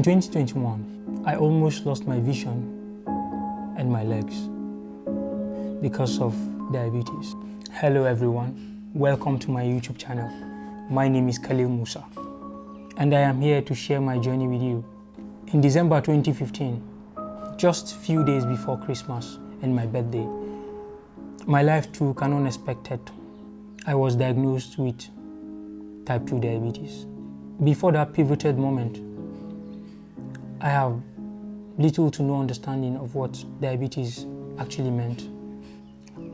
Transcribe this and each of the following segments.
In 2021, I almost lost my vision and my legs because of diabetes. Hello everyone, welcome to my YouTube channel. My name is Khalil Musa and I am here to share my journey with you. In December 2015, just few days before Christmas and my birthday, my life took an unexpected turn. I was diagnosed with type 2 diabetes. Before that pivoted moment, I have little to no understanding of what diabetes actually meant.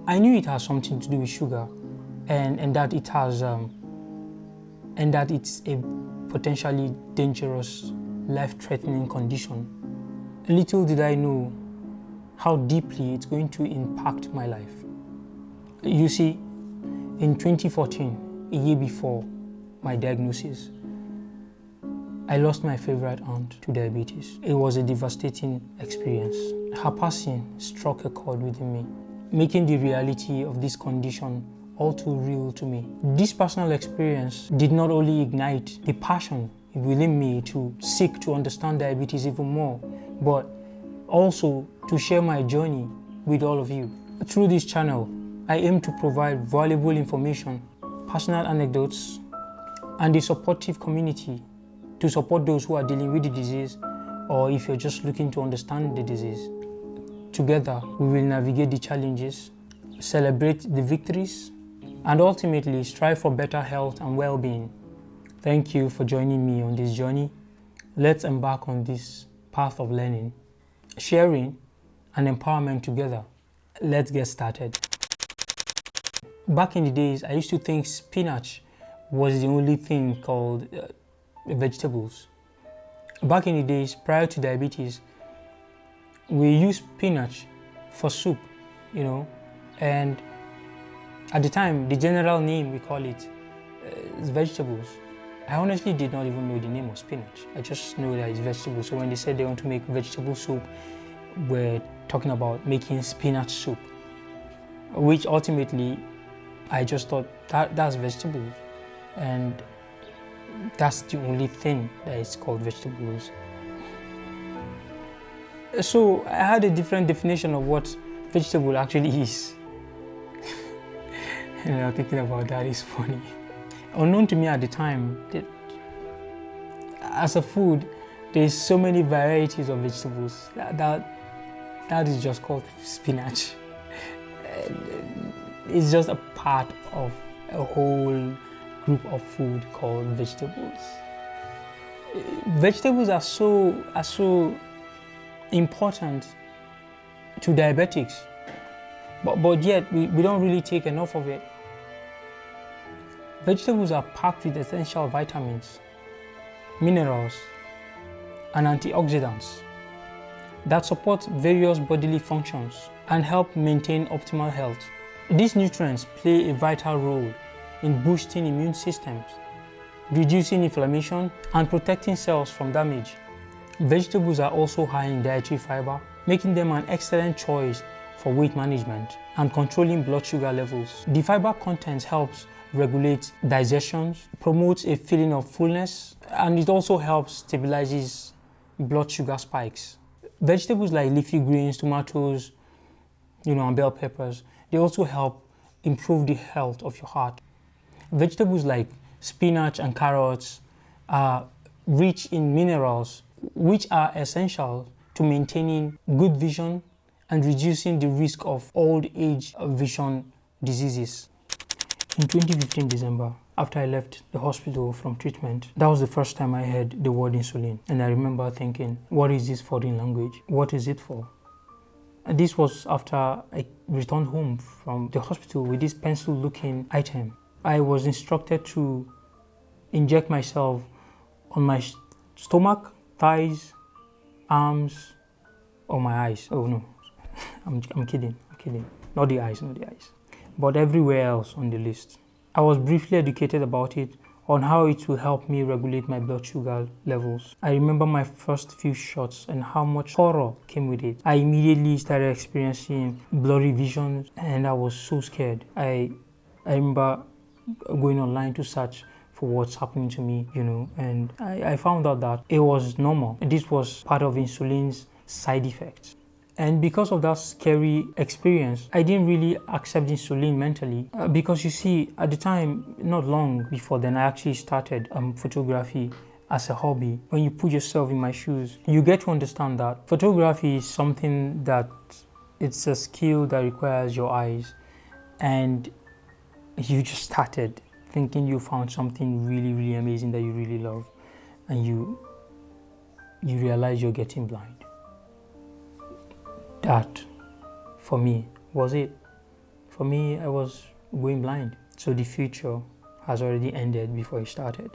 I knew it has something to do with sugar and that it has and that it's a potentially dangerous, life-threatening condition. Little did I know how deeply it's going to impact my life. You see, in 2014, a year before my diagnosis, I lost my favorite aunt to diabetes. It was a devastating experience. Her passing struck a chord within me, making the reality of this condition all too real to me. This personal experience did not only ignite the passion within me to seek to understand diabetes even more, but also to share my journey with all of you. Through this channel, I aim to provide valuable information, personal anecdotes, and a supportive community to support those who are dealing with the disease, or if you're just looking to understand the disease. Together, we will navigate the challenges, celebrate the victories, and ultimately strive for better health and well-being. Thank you for joining me on this journey. Let's embark on this path of learning, sharing, and empowerment together. Let's get started. Back in the days, I used to think spinach was the only thing called vegetables. Back in the days, prior to diabetes, we used spinach for soup, and at the time, the general name we call it is vegetables. I honestly did not even know the name of spinach. I just know that it's vegetables. So when they said they want to make vegetable soup, we're talking about making spinach soup, which ultimately I just thought that's vegetables, and that's the only thing that is called vegetables. So I had a different definition of what vegetable actually is. And thinking about that is funny. Unknown to me at the time, as a food, there's so many varieties of vegetables that is just called spinach. It's just a part of a whole group of food called vegetables. Vegetables are so important to diabetics, but yet we don't really take enough of it. Vegetables are packed with essential vitamins, minerals, and antioxidants that support various bodily functions and help maintain optimal health. These nutrients play a vital role in boosting immune systems, reducing inflammation, and protecting cells from damage. Vegetables are also high in dietary fiber, making them an excellent choice for weight management and controlling blood sugar levels. The fiber content helps regulate digestion, promotes a feeling of fullness, and it also helps stabilizes blood sugar spikes. Vegetables like leafy greens, tomatoes, and bell peppers, they also help improve the health of your heart. Vegetables like spinach and carrots are rich in minerals, which are essential to maintaining good vision and reducing the risk of old age vision diseases. In 2015 December, after I left the hospital from treatment, that was the first time I heard the word insulin. And I remember thinking, what is this foreign language? What is it for? And this was after I returned home from the hospital with this pencil-looking item. I was instructed to inject myself on my stomach, thighs, arms, or my eyes. Oh no, I'm kidding. Not the eyes. But everywhere else on the list. I was briefly educated about it, on how it will help me regulate my blood sugar levels. I remember my first few shots and how much horror came with it. I immediately started experiencing blurry visions and I was so scared. I remember going online to search for what's happening to me, and I found out that it was normal. This was part of insulin's side effects. And because of that scary experience, I didn't really accept insulin mentally because you see, at the time, not long before then, I actually started photography as a hobby. When you put yourself in my shoes, you get to understand that photography is something that it's a skill that requires your eyes, and you just started thinking you found something really, really amazing that you really love, and you realize you're getting blind. That, for me, was it. For me, I was going blind. So the future has already ended before it started.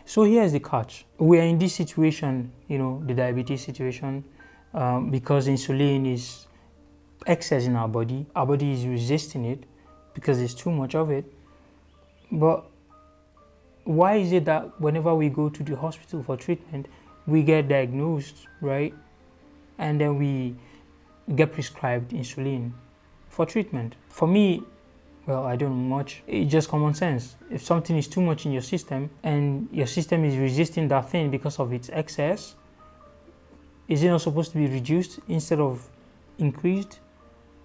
So here's the catch. We are in this situation, the diabetes situation, because insulin is excess in our body. Our body is resisting it because there's too much of it. But why is it that whenever we go to the hospital for treatment, we get diagnosed, right? And then we get prescribed insulin for treatment? For me, well, I don't know much. It's just common sense. If something is too much in your system and your system is resisting that thing because of its excess, is it not supposed to be reduced instead of increased?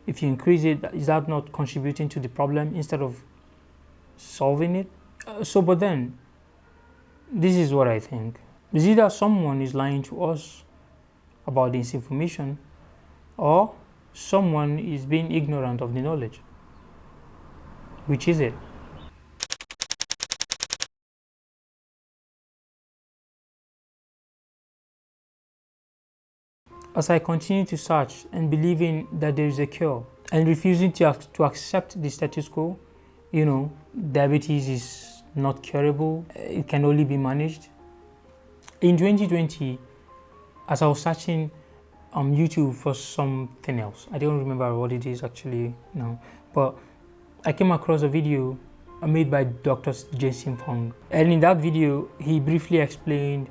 If you increase it, is that not contributing to the problem instead of solving it? But then, this is what I think. Is either someone is lying to us about this information, or someone is being ignorant of the knowledge. Which is it? As I continue to search and believing that there is a cure and refusing to accept the status quo, diabetes is not curable, it can only be managed. In 2020, as I was searching on YouTube for something else, I don't remember what it is actually now, but I came across a video made by Dr. Jason Fung. And in that video, he briefly explained,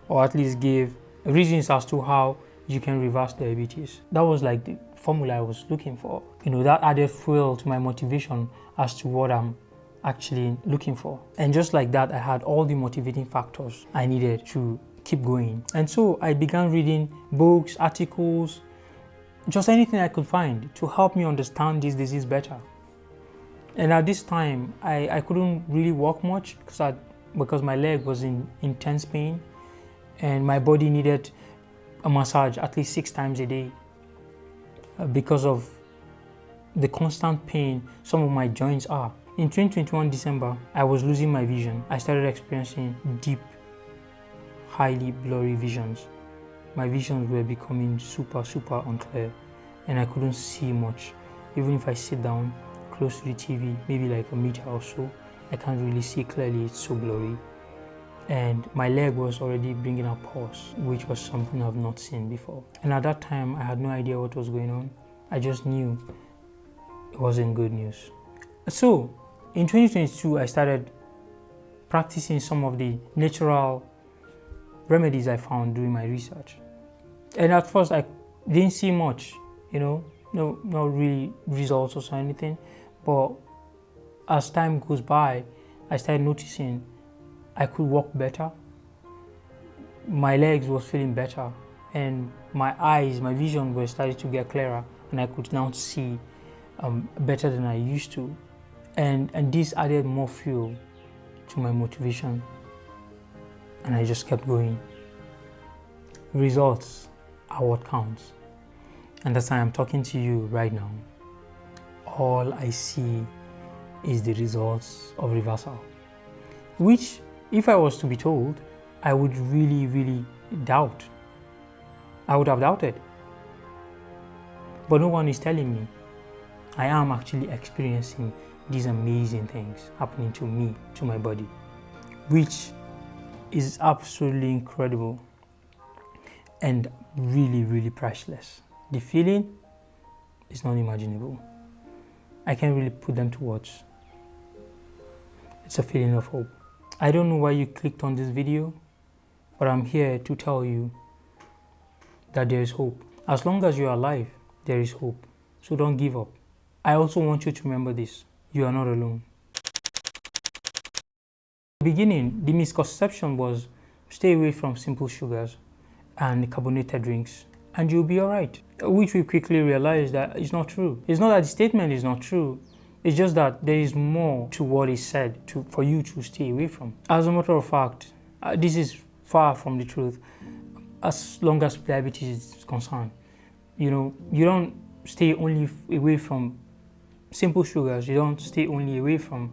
or at least gave, reasons as to how you can reverse diabetes. That was like the formula I was looking for. That added fuel to my motivation as to what I'm actually looking for. And just like that, I had all the motivating factors I needed to keep going. And so I began reading books, articles, just anything I could find to help me understand this disease better. And at this time, I couldn't really walk much because my leg was in intense pain, and my body needed a massage at least 6 times a day because of the constant pain some of my joints are. In 2021 December, I was losing my vision. I started experiencing deep, highly blurry visions. My visions were becoming super unclear, and I couldn't see much. Even if I sit down close to the TV, maybe like a meter or so, I can't really see clearly, it's so blurry. And my leg was already bringing out pus, which was something I've not seen before. And at that time, I had no idea what was going on. I just knew it wasn't good news. So, in 2022, I started practicing some of the natural remedies I found during my research. And at first, I didn't see much, no really results or anything. But as time goes by, I started noticing I could walk better. My legs was feeling better, and my eyes, my vision was starting to get clearer, and I could now see better than I used to. And this added more fuel to my motivation, and I just kept going. Results are what counts. And that's why I'm talking to you right now. All I see is the results of reversal, which, if I was to be told, I would really doubt. I would have doubted. But no one is telling me. I am actually experiencing these amazing things happening to me, to my body, which is absolutely incredible and really priceless. The feeling is not imaginable. I can't really put them to words. It's a feeling of hope. I don't know why you clicked on this video, but I'm here to tell you that there is hope. As long as you're alive, there is hope. So don't give up. I also want you to remember this. You are not alone. Beginning, the misconception was stay away from simple sugars and carbonated drinks and you'll be all right, which we quickly realized that it's not true. It's not that the statement is not true, it's just that there is more to what is said for you to stay away from. As a matter of fact, this is far from the truth. As long as diabetes is concerned, you don't stay only away from simple sugars, you don't stay only away from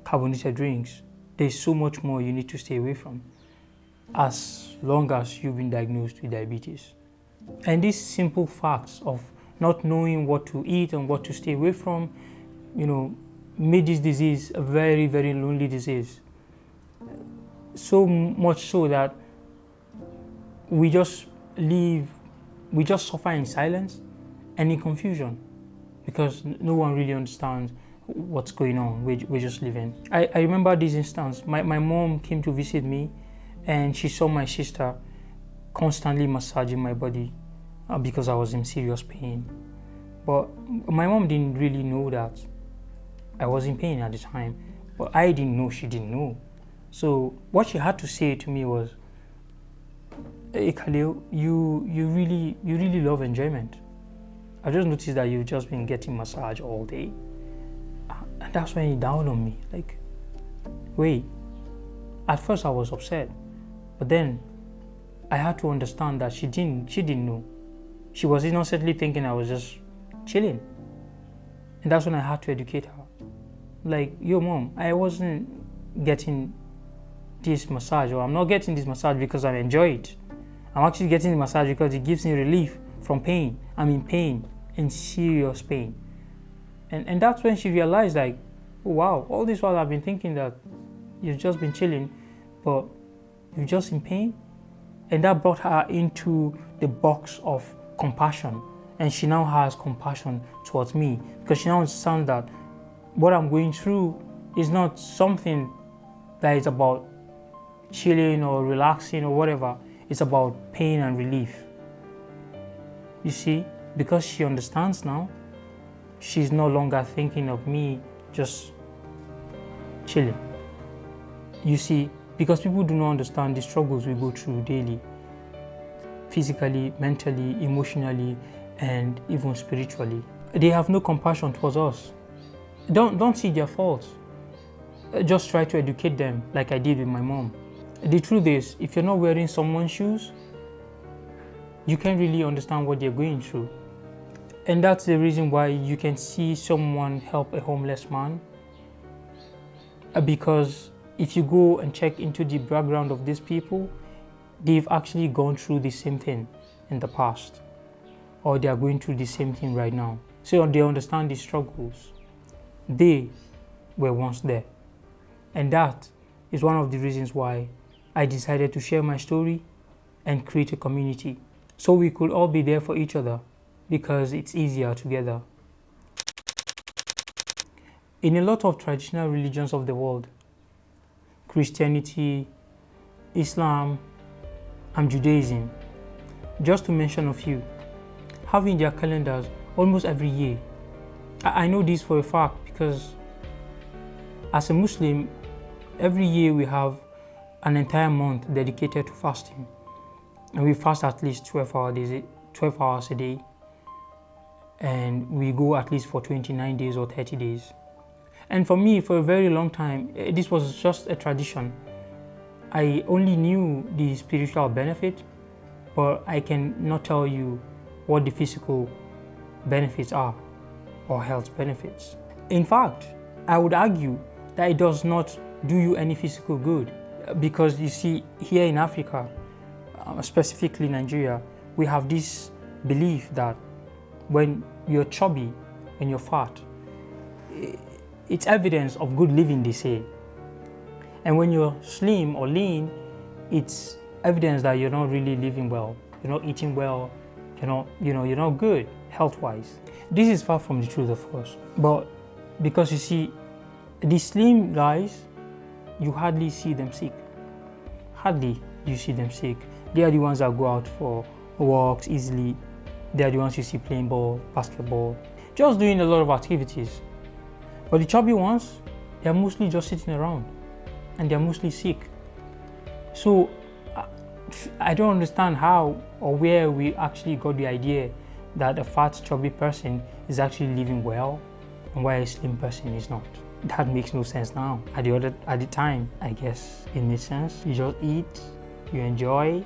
carbonated drinks. There's so much more you need to stay away from as long as you've been diagnosed with diabetes. And these simple facts of not knowing what to eat and what to stay away from, made this disease a very, very lonely disease. So much so that we just suffer in silence and in confusion because no one really understands what's going on. We're just living. I remember this instance. My mom came to visit me and she saw my sister constantly massaging my body because I was in serious pain. But my mom didn't really know that I was in pain at the time. But I didn't know, she didn't know. So what she had to say to me was, "Hey Khalil, you really love enjoyment. I just noticed that you've just been getting massage all day." And that's when it dawned on me, like, wait, at first I was upset, but then I had to understand that she didn't know. She was innocently thinking I was just chilling. And that's when I had to educate her. Like, yo mom, I wasn't getting this massage, or I'm not getting this massage because I enjoy it. I'm actually getting the massage because it gives me relief from pain. I'm in pain, in serious pain. And that's when she realized, like, oh, wow, all this while I've been thinking that you've just been chilling, but you're just in pain. And that brought her into the box of compassion. And she now has compassion towards me because she now understands that what I'm going through is not something that is about chilling or relaxing or whatever. It's about pain and relief. You see, because she understands now, she's no longer thinking of me just chilling. You see, because people do not understand the struggles we go through daily, physically, mentally, emotionally, and even spiritually. They have no compassion towards us. Don't see their faults. Just try to educate them like I did with my mom. The truth is, if you're not wearing someone's shoes, you can't really understand what they're going through. And that's the reason why you can see someone help a homeless man. Because if you go and check into the background of these people, they've actually gone through the same thing in the past, or they are going through the same thing right now. So they understand the struggles. They were once there. And that is one of the reasons why I decided to share my story and create a community, so we could all be there for each other, because it's easier together. In a lot of traditional religions of the world, Christianity, Islam, and Judaism, just to mention a few, have in their calendars almost every year. I know this for a fact because as a Muslim, every year we have an entire month dedicated to fasting. And we fast at least 12 hours a day. And we go at least for 29 days or 30 days. And for me, for a very long time, this was just a tradition. I only knew the spiritual benefit, but I cannot tell you what the physical benefits are, or health benefits. In fact, I would argue that it does not do you any physical good, because you see, here in Africa, specifically Nigeria, we have this belief that when you're chubby and you're fat, it's evidence of good living, they say. And when you're slim or lean, it's evidence that you're not really living well, you're not eating well, you're not good health-wise. This is far from the truth, of course. But because you see, the slim guys, you hardly see them sick. Hardly you see them sick. They are the ones that go out for walks easily. They are the ones you see playing ball, basketball, just doing a lot of activities. But the chubby ones, they are mostly just sitting around. and they're mostly sick. So I don't understand how or where we actually got the idea that a fat, chubby person is actually living well and why a slim person is not. That makes no sense now. At the time, I guess it made sense. You just eat, you enjoy,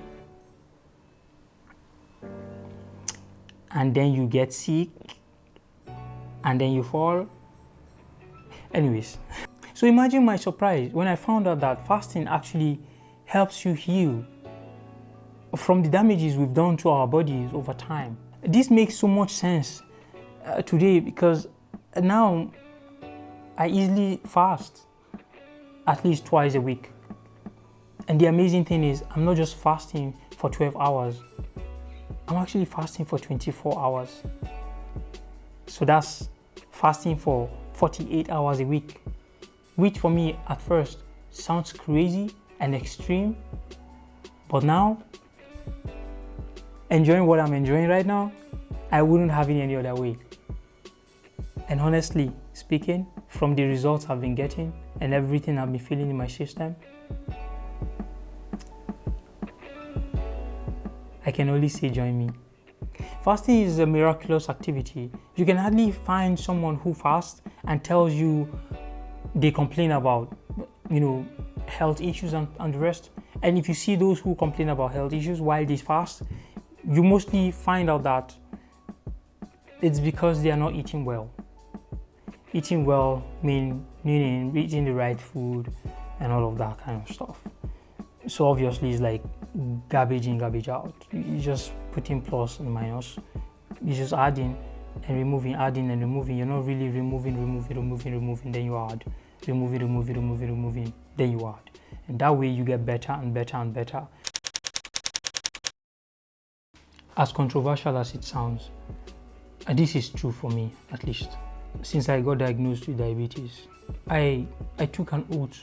and then you get sick, and then you fall. Anyways, so imagine my surprise when I found out that fasting actually helps you heal from the damages we've done to our bodies over time. This makes so much sense today, because now I easily fast at least twice a week. And the amazing thing is, I'm not just fasting for 12 hours. I'm actually fasting for 24 hours. So that's fasting for 48 hours a week, which for me at first sounds crazy and extreme. But now, enjoying what I'm enjoying right now, I wouldn't have it any other way. And honestly speaking, from the results I've been getting and everything I've been feeling in my system, I can only say join me. Fasting is a miraculous activity. You can hardly find someone who fasts and tells you they complain about, health issues and the rest. And if you see those who complain about health issues while they fast, you mostly find out that it's because they are not eating well. Eating well meaning eating the right food and all of that kind of stuff. So obviously it's like garbage in, garbage out. You just putting plus and minus. You're just adding and removing, adding and removing. You're not really removing, then you add. Removing, then you add. And that way you get better and better and better. As controversial as it sounds, and this is true for me at least, since I got diagnosed with diabetes, I took an oath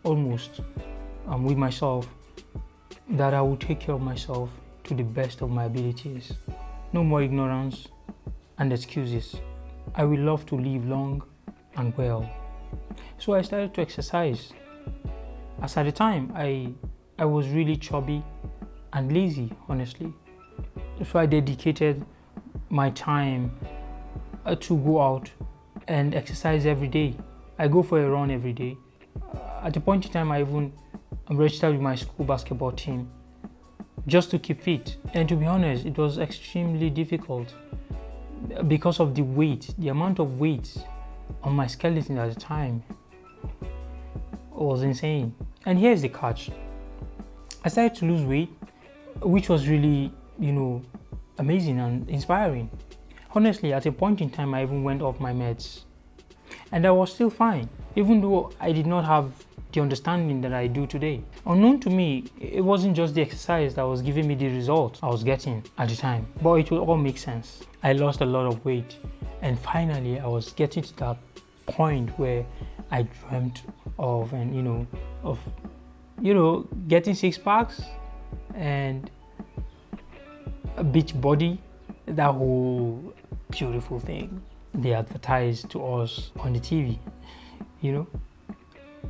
almost with myself that I will take care of myself to the best of my abilities. No more ignorance and excuses. I will love to live long and well. So I started to exercise. As at the time, I was really chubby and lazy, honestly. So I dedicated my time to go out and exercise every day. I go for a run every day. At the point in time, I'm registered with my school basketball team just to keep fit. And to be honest, it was extremely difficult because of the weight, the amount of weight on my skeleton at the time was insane. And here's the catch. I started to lose weight, which was really, amazing and inspiring. Honestly, at a point in time, I even went off my meds. And I was still fine, even though I did not have the understanding that I do today. Unknown to me, it wasn't just the exercise that was giving me the results I was getting at the time, but it will all make sense. I lost a lot of weight, and finally I was getting to that point where I dreamt of, getting six packs and a beach body, that whole beautiful thing they advertised to us on the TV,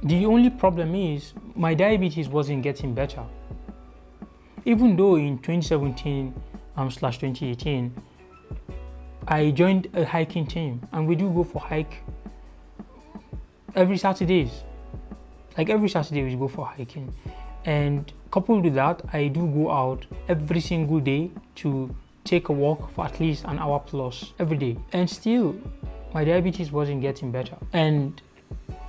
The only problem is my diabetes wasn't getting better. Even though in 2017/2018, I joined a hiking team and we do go for hike every Saturdays. Like every Saturday we go for hiking. And coupled with that, I do go out every single day to take a walk for at least an hour plus every day. And still, my diabetes wasn't getting better. And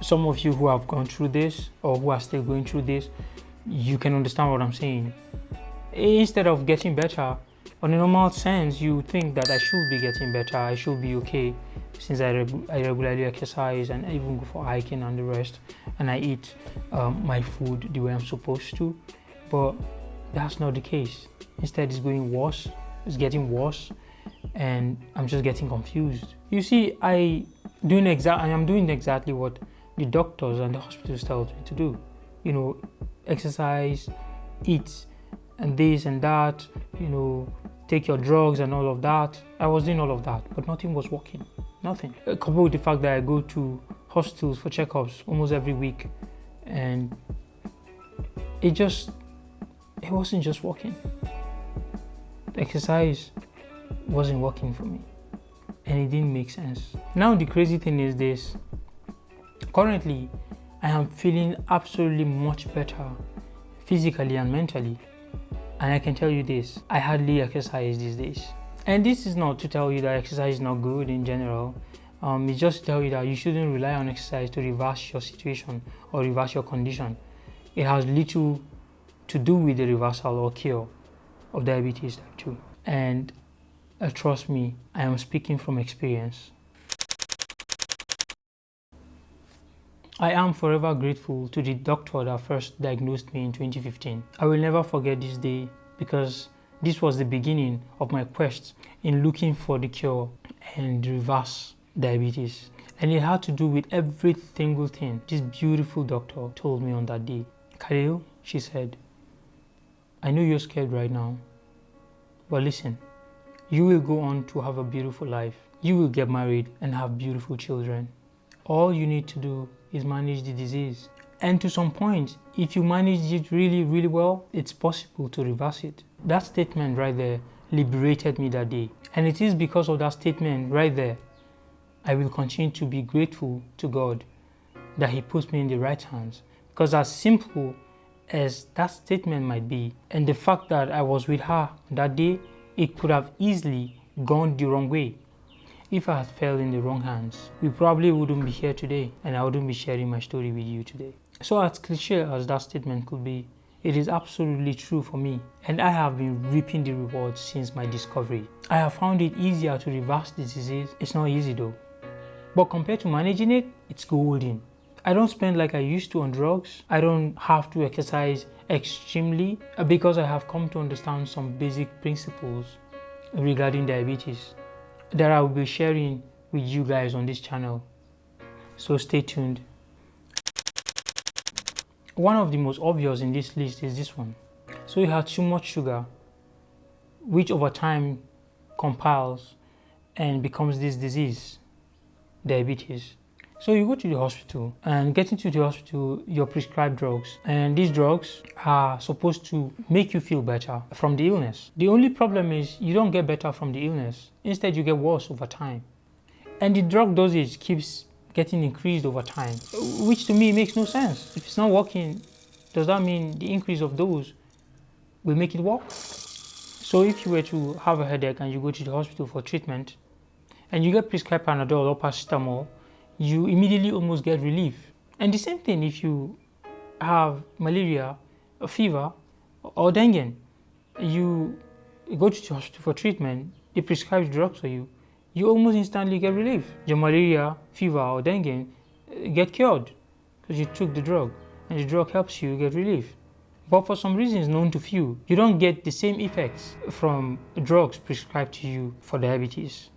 some of you who have gone through this or who are still going through this, you can understand what I'm saying. Instead of getting better, on a normal sense, you think that I should be getting better, I should be okay, since I regularly exercise and I even go for hiking and the rest, and I eat my food the way I'm supposed to. But that's not the case. Instead, it's going worse, it's getting worse, and I'm just getting confused. You see, I am doing exactly what the doctors and the hospitals tell me to do. Exercise, eat, and this and that, take your drugs and all of that. I was doing all of that, but nothing was working. Nothing. Coupled with the fact that I go to hospitals for checkups almost every week, and it wasn't just working. Exercise wasn't working for me, and it didn't make sense. Now the crazy thing is this: currently I am feeling absolutely much better physically and mentally, and I can tell you this: I hardly exercise these days. And this is not to tell you that exercise is not good in general. It's just to tell you that you shouldn't rely on exercise to reverse your situation or reverse your condition. It has little to do with the reversal or cure of diabetes type 2. And trust me, I am speaking from experience. I am forever grateful to the doctor that first diagnosed me in 2015. I will never forget this day because this was the beginning of my quest in looking for the cure and reverse diabetes. And it had to do with every single thing this beautiful doctor told me on that day. Khalil, she said, I know you're scared right now, but listen, you will go on to have a beautiful life. You will get married and have beautiful children. All you need to do is manage the disease. And to some point, if you manage it really, really well, it's possible to reverse it. That statement right there liberated me that day. And it is because of that statement right there, I will continue to be grateful to God that He puts me in the right hands. Because as simple as that statement might be, and the fact that I was with her that day, it could have easily gone the wrong way. If I had fell in the wrong hands, we probably wouldn't be here today, and I wouldn't be sharing my story with you today. So as cliche as that statement could be, it is absolutely true for me, and I have been reaping the rewards since my discovery. I have found it easier to reverse the disease. It's not easy though, but compared to managing it, it's golden. I don't spend like I used to on drugs. I don't have to exercise extremely because I have come to understand some basic principles regarding diabetes that I will be sharing with you guys on this channel. So stay tuned. One of the most obvious in this list is this one. So you have too much sugar, which over time compiles and becomes this disease, diabetes. So you go to the hospital, and getting to the hospital, you're prescribed drugs, and these drugs are supposed to make you feel better from the illness. The only problem is you don't get better from the illness. Instead, you get worse over time. And the drug dosage keeps getting increased over time, which to me makes no sense. If it's not working, does that mean the increase of dose will make it work? So if you were to have a headache and you go to the hospital for treatment, and you get prescribed Panadol or paracetamol, you immediately almost get relief. And the same thing if you have malaria, a fever, or dengue. You go to the hospital for treatment, they prescribe drugs for you, you almost instantly get relief. Your malaria, fever, or dengue get cured because you took the drug, and the drug helps you get relief. But for some reasons known to few, you don't get the same effects from drugs prescribed to you for diabetes.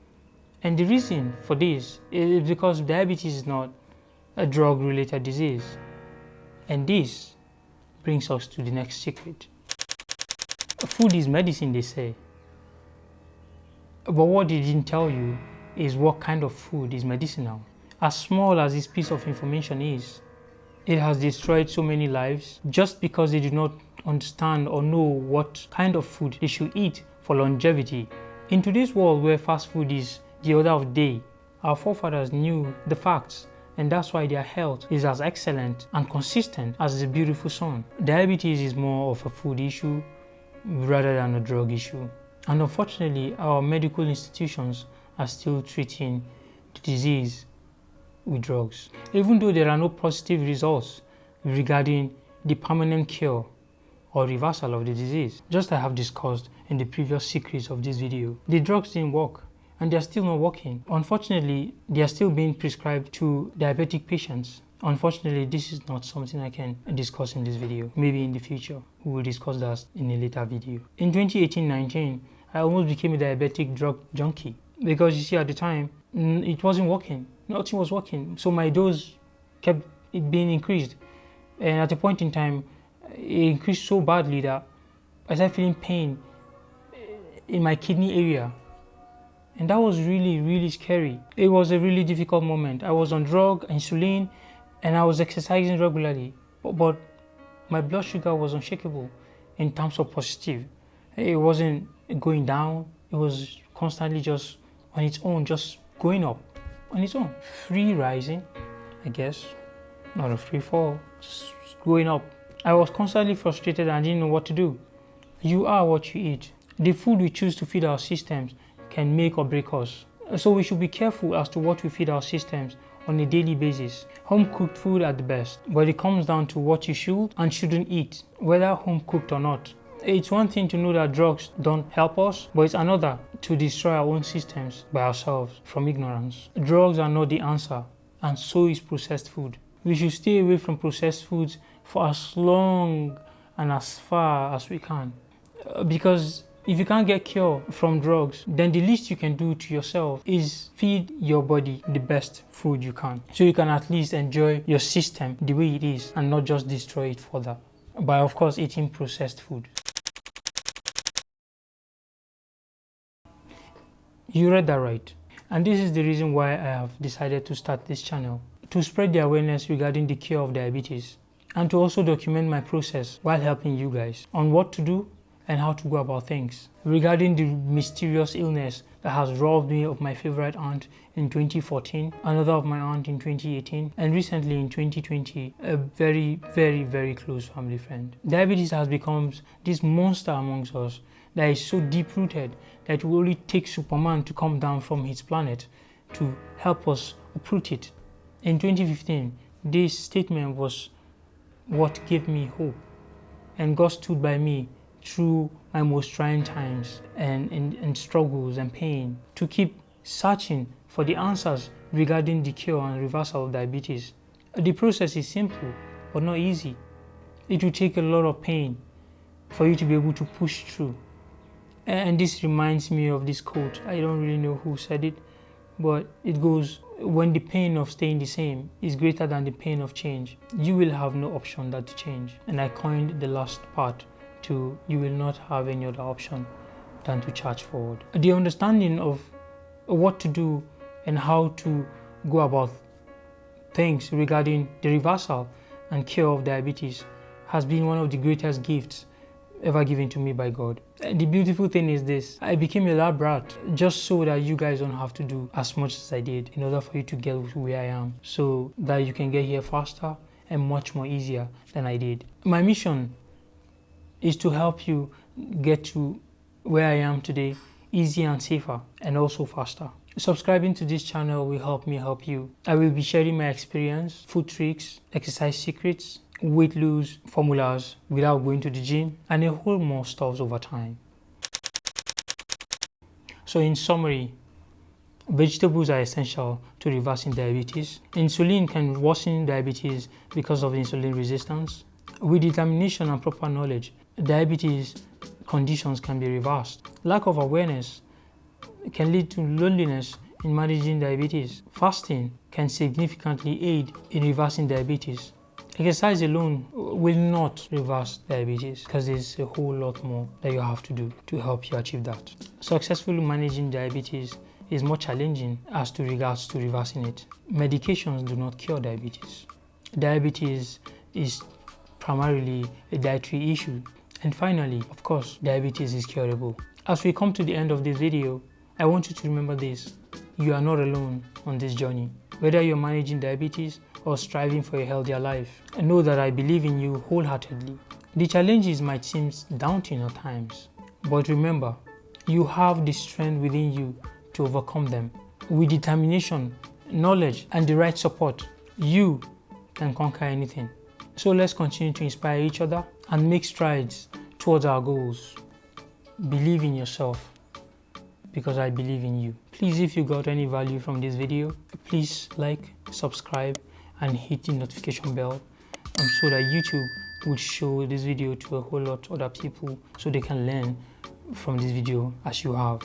And the reason for this is because diabetes is not a drug-related disease. And this brings us to the next secret. Food is medicine, they say. But what they didn't tell you is what kind of food is medicinal. As small as this piece of information is, it has destroyed so many lives just because they do not understand or know what kind of food they should eat for longevity. In today's world where fast food is the order of the day, our forefathers knew the facts, and that's why their health is as excellent and consistent as the beautiful sun. Diabetes is more of a food issue rather than a drug issue. And unfortunately, our medical institutions are still treating the disease with drugs, even though there are no positive results regarding the permanent cure or reversal of the disease. Just as I have discussed in the previous secrets of this video, the drugs didn't work, and they are still not working. Unfortunately, they are still being prescribed to diabetic patients. Unfortunately, this is not something I can discuss in this video. Maybe in the future, we will discuss that in a later video. In 2018-19, I almost became a diabetic drug junkie because you see at the time, it wasn't working. Nothing was working. So my dose kept being increased. And at a point in time, it increased so badly that I started feeling pain in my kidney area. And that was really, really scary. It was a really difficult moment. I was on drug, insulin, and I was exercising regularly. but my blood sugar was unshakable in terms of positive. It wasn't going down, it was constantly just on its own, just going up on its own. Free rising, I guess, not a free fall, just going up. I was constantly frustrated and didn't know what to do. You are what you eat. The food we choose to feed our systems can make or break us. So we should be careful as to what we feed our systems on a daily basis. Home cooked food at the best, but it comes down to what you should and shouldn't eat, whether home cooked or not. It's one thing to know that drugs don't help us, but it's another to destroy our own systems by ourselves from ignorance. Drugs are not the answer, and so is processed food. We should stay away from processed foods for as long and as far as we can. Because if you can't get cure from drugs, then the least you can do to yourself is feed your body the best food you can, so you can at least enjoy your system the way it is and not just destroy it further by, of course, eating processed food. You read that right. And this is the reason why I have decided to start this channel, to spread the awareness regarding the cure of diabetes and to also document my process while helping you guys on what to do and how to go about things regarding the mysterious illness that has robbed me of my favorite aunt in 2014, another of my aunt in 2018, and recently in 2020, a very, very, very close family friend. Diabetes has become this monster amongst us that is so deep-rooted that it will only take Superman to come down from his planet to help us uproot it. In 2015, this statement was what gave me hope, and God stood by me through my most trying times and struggles and pain to keep searching for the answers regarding the cure and reversal of diabetes. The process is simple but not easy. It will take a lot of pain for you to be able to push through. And this reminds me of this quote. I don't really know who said it, but it goes, when the pain of staying the same is greater than the pain of change, you will have no option than to change. And I coined the last part to, you will not have any other option than to charge forward. The understanding of what to do and how to go about things regarding the reversal and cure of diabetes has been one of the greatest gifts ever given to me by God. And the beautiful thing is this: I became a lab rat just so that you guys don't have to do as much as I did in order for you to get to where I am, so that you can get here faster and much more easier than I did. My mission is to help you get to where I am today easier and safer and also faster. Subscribing to this channel will help me help you. I will be sharing my experience, food tricks, exercise secrets, weight lose formulas without going to the gym, and a whole more stuff over time. So in summary, vegetables are essential to reversing diabetes. Insulin can worsen diabetes because of insulin resistance. With determination and proper knowledge, diabetes conditions can be reversed. Lack of awareness can lead to loneliness in managing diabetes. Fasting can significantly aid in reversing diabetes. Exercise alone will not reverse diabetes because there's a whole lot more that you have to do to help you achieve that. Successfully managing diabetes is more challenging as to regards to reversing it. Medications do not cure diabetes. Diabetes is primarily a dietary issue. And finally, of course, diabetes is curable. As we come to the end of this video, I want you to remember this: you are not alone on this journey. Whether you're managing diabetes or striving for a healthier life, know that I believe in you wholeheartedly. The challenges might seem daunting at times, but remember, you have the strength within you to overcome them. With determination, knowledge, and the right support, you can conquer anything. So let's continue to inspire each other and make strides towards our goals. Believe in yourself, because I believe in you. Please, if you got any value from this video, please like, subscribe, and hit the notification bell so that YouTube would show this video to a whole lot of other people so they can learn from this video as you have.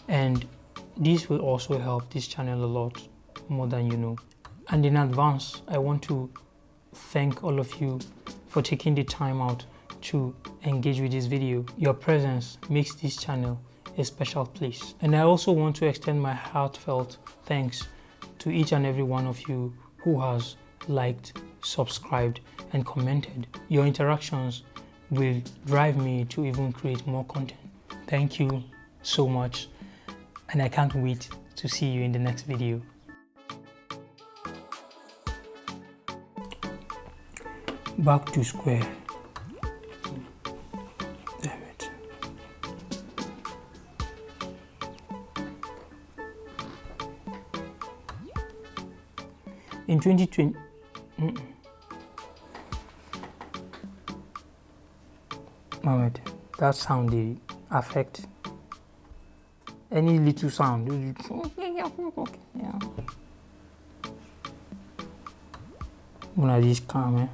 And this will also help this channel a lot more than you know. And in advance, I want to thank all of you for taking the time out to engage with this video. Your presence makes this channel a special place. And I also want to extend my heartfelt thanks to each and every one of you who has liked subscribed, and commented. Your interactions will drive me to even create more content. Thank you so much, and I can't wait to see you in the next video. Back to square. Damn it. In 2020, Mohammed, that sound they affect any little sound. Yeah. One of these calm, eh?